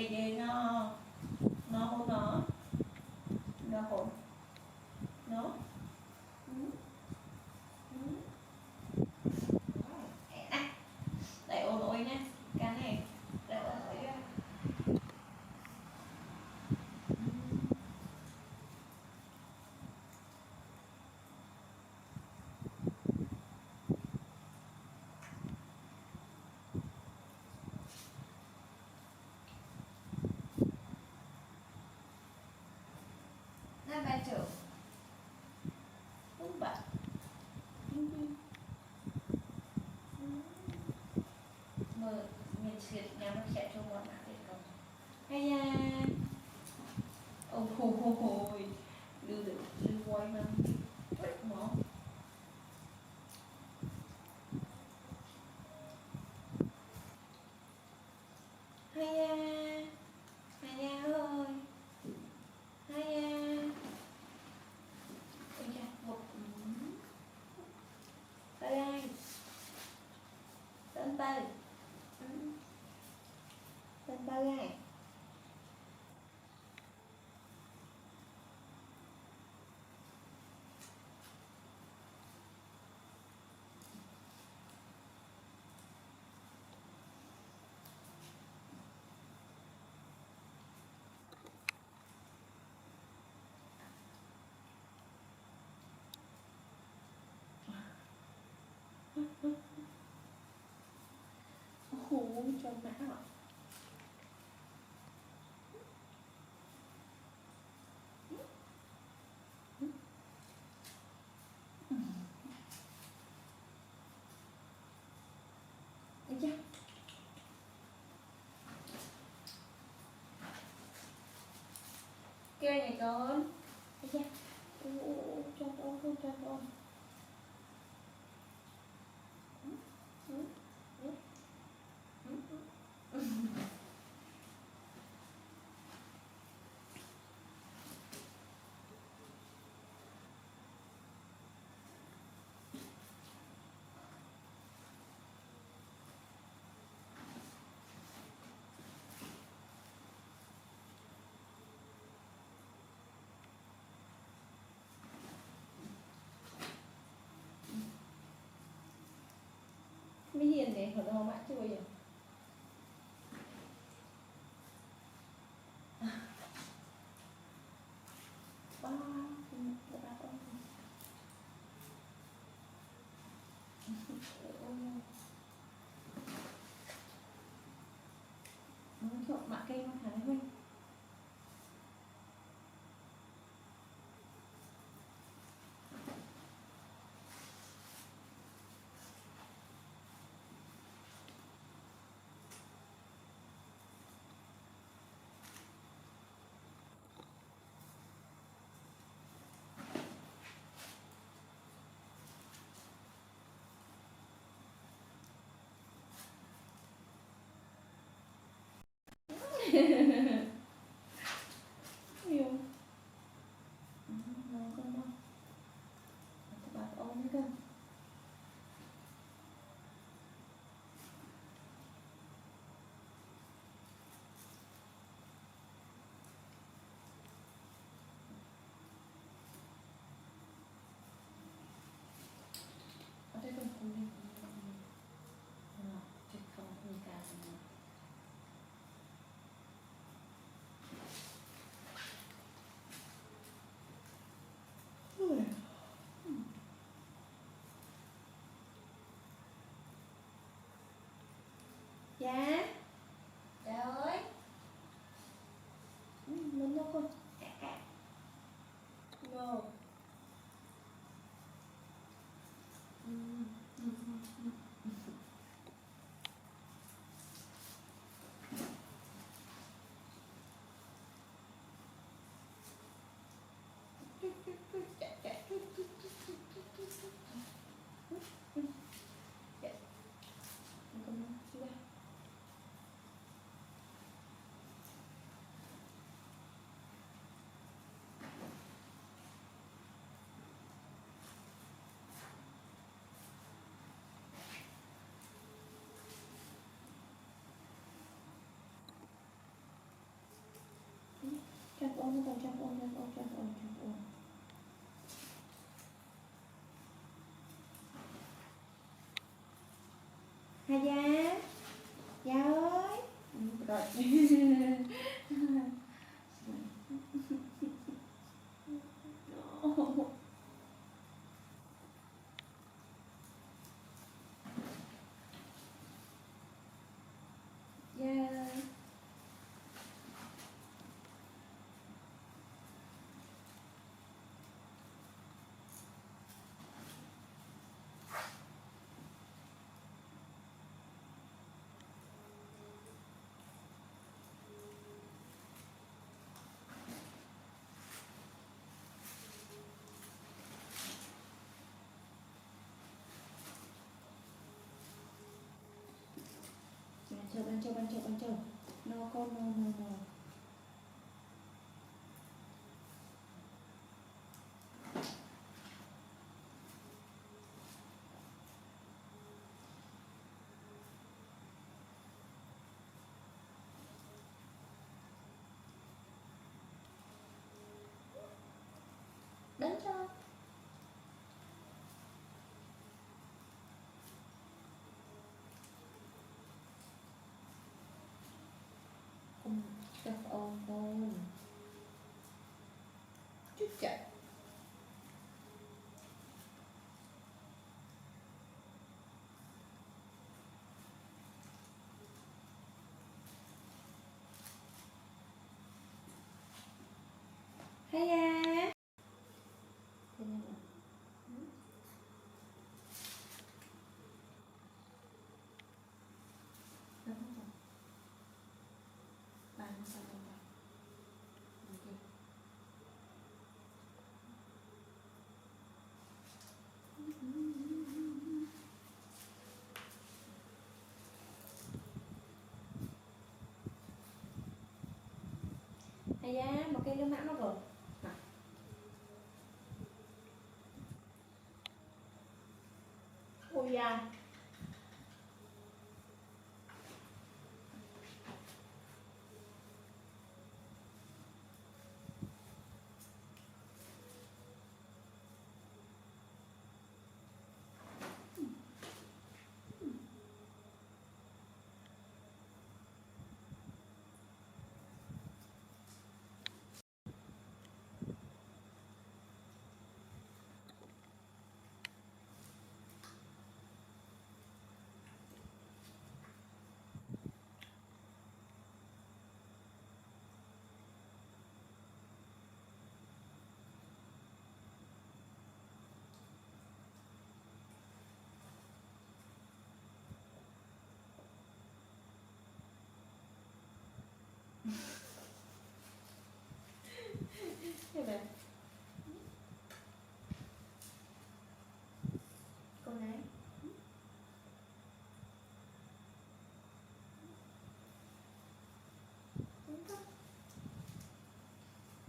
về nó hôn nó hôn nó này đẩy ôn ôi nhé cái này đẩy ôn ôi ra hai ba triệu đúng vậy mờ mình xịt nhà nó sẽ cho bọn bạn để không hay da ông hồi đưa quay mà quét mỏ hay da ơi hay da ôi cha một đây tên tay tên tay này cho mã ạ ôi cha kia này con ôi cha cho con Mỹ Hiền này hồi đầu mãi chưa bao giờ chọn mạ cây nó thái huynh yêu con đâu bác ôm hết cơ ở đây còn cùng đi chứ không như cả dạ trời ơi mình đâu con no ôn nó trong ôn trong ôn trong ôn trong ôn hai da da ơi rồi da ban châu no con no đánh cho gặp ôn ôn chút chạy hay da hay da một cây lương mãn nó rồi ôi da thế này con này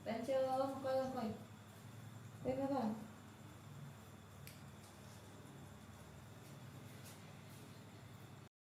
đánh chưa coi coi coi coi coi